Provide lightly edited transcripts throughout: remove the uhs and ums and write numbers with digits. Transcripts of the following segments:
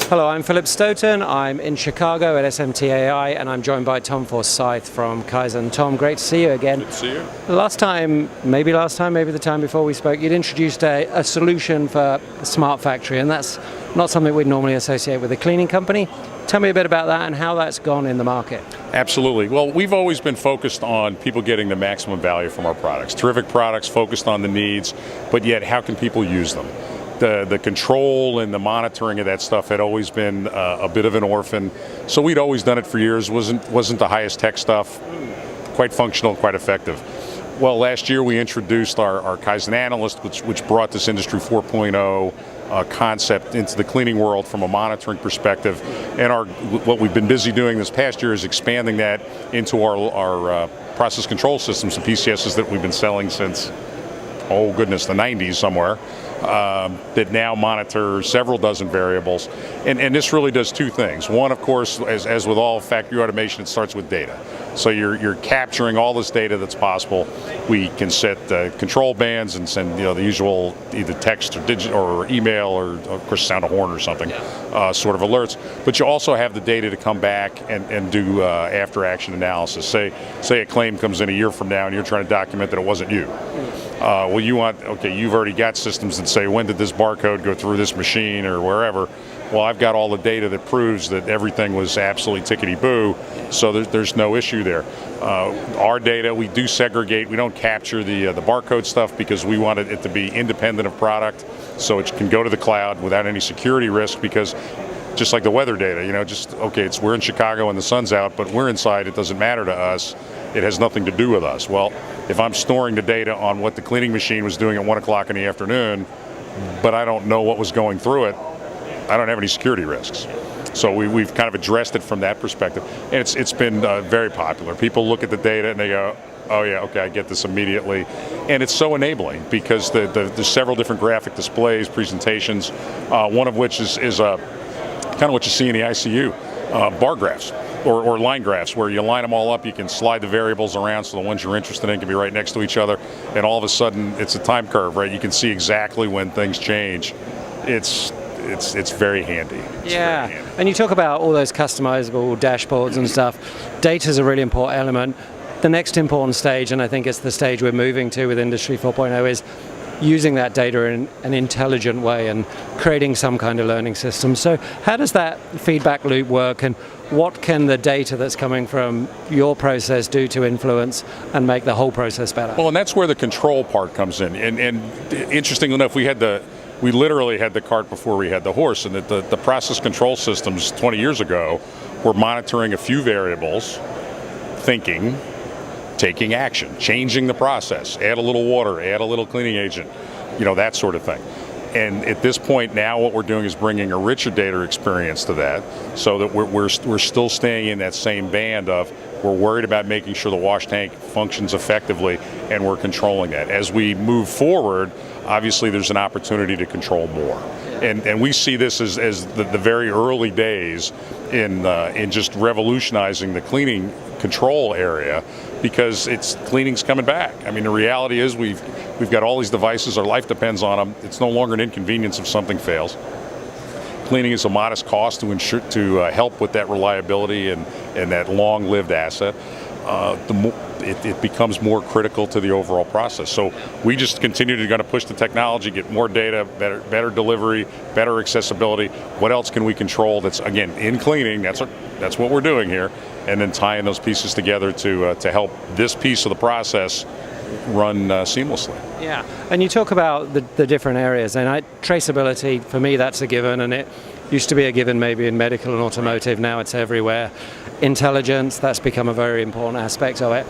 Hello, I'm Philip Stoughton. I'm in Chicago at SMTAI, and I'm joined by Tom Forsyth from Kyzen. Tom, great to see you again. Good to see you. Last time, maybe the time before we spoke, you'd introduced a solution for a smart factory, and that's not something we'd normally associate with a cleaning company. Tell me a bit about that and how that's gone in the market. Absolutely. Well, we've always been focused on people getting the maximum value from our products. Terrific products, focused on the needs, but yet how can people use them? The control and the monitoring of that stuff had always been a bit of an orphan. So we'd always done it for years. Wasn't the highest tech stuff. Quite functional, quite effective. Well, last year we introduced our Kyzen Analyst, which brought this Industry 4.0 concept into the cleaning world from a monitoring perspective. And what we've been busy doing this past year is expanding that into our process control systems and PCSs that we've been selling since, oh goodness, the 90s somewhere. That now monitor several dozen variables. And this really does two things. One, of course, as with all factory automation, it starts with data. So you're capturing all this data that's possible. We can set control bands and send the usual either text or digital or email or of course sound a horn or something, sort of alerts. But you also have the data to come back and do after action analysis. Say a claim comes in a year from now and you're trying to document that it wasn't you. Well, you've already got systems that say, when did this barcode go through this machine or wherever? Well, I've got all the data that proves that everything was absolutely tickety-boo, so there's no issue there. Our data, we do segregate. We don't capture the barcode stuff because we wanted it to be independent of product, so it can go to the cloud without any security risk, because just like the weather data, we're in Chicago and the sun's out, but we're inside, it doesn't matter to us. It has nothing to do with us. Well, if I'm storing the data on what the cleaning machine was doing at 1 o'clock in the afternoon, but I don't know what was going through it, I don't have any security risks. So we've kind of addressed it from that perspective. And it's been very popular. People look at the data and they go, oh yeah, okay, I get this immediately. And it's so enabling because there's several different graphic displays, presentations, one of which is kind of what you see in the ICU, bar graphs. Or line graphs, where you line them all up, you can slide the variables around so the ones you're interested in can be right next to each other, and all of a sudden it's a time curve, right? You can see exactly when things change. It's very handy. Very handy. And you talk about all those customizable dashboards and stuff. Data is a really important element. The next important stage, and I think it's the stage we're moving to with Industry 4.0, is using that data in an intelligent way and creating some kind of learning system. So how does that feedback loop work, and what can the data that's coming from your process do to influence and make the whole process better? Well, and that's where the control part comes in. And interestingly enough, we literally had the cart before we had the horse, and that the process control systems 20 years ago were monitoring a few variables, thinking, taking action, changing the process, add a little water, add a little cleaning agent, that sort of thing. And at this point now, what we're doing is bringing a richer data experience to that, so that we're still staying in that same band of, we're worried about making sure the wash tank functions effectively, and we're controlling that. As we move forward, obviously there's an opportunity to control more. And we see this as the very early days in just revolutionizing the cleaning control area, because cleaning's coming back. I mean, the reality is we've got all these devices, our life depends on them. It's no longer an inconvenience if something fails. Cleaning is a modest cost to help with that reliability and that long-lived asset. It becomes more critical to the overall process. So we just continue to push the technology, get more data, better delivery, better accessibility. What else can we control that's, again, in cleaning? That's what we're doing here, and then tying those pieces together to help this piece of the process run seamlessly. Yeah, and you talk about the different areas, and traceability, for me, that's a given, and it used to be a given maybe in medical and automotive. Now it's everywhere. Intelligence, that's become a very important aspect of it.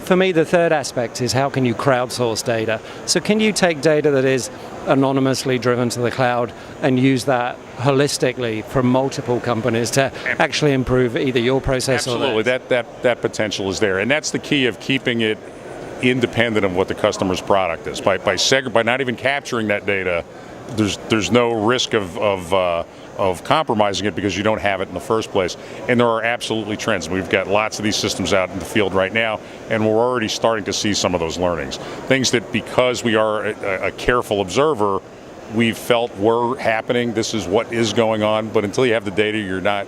For me, the third aspect is, how can you crowdsource data? So can you take data that is anonymously driven to the cloud and use that holistically from multiple companies to actually improve either your process or theirs? Absolutely, that potential is there, and that's the key of keeping it independent of what the customer's product is. By not even capturing that data, there's no risk of compromising it, because you don't have it in the first place. And there are absolutely trends. We've got lots of these systems out in the field right now, and we're already starting to see some of those learnings. Things that, because we are a careful observer, we've felt were happening. This is what is going on. But until you have the data, you're not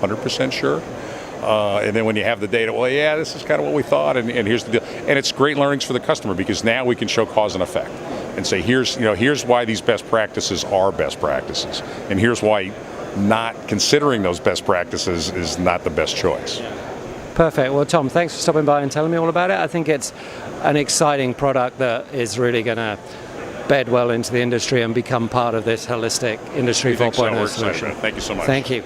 100% sure. And then when you have the data, well, yeah, this is kind of what we thought, and here's the deal. And it's great learnings for the customer, because now we can show cause and effect and say, here's why these best practices are best practices, and here's why not considering those best practices is not the best choice. Perfect. Well, Tom, thanks for stopping by and telling me all about it. I think it's an exciting product that is really going to bed well into the industry and become part of this holistic Industry 4.0 solution. Thank you so much. Thank you.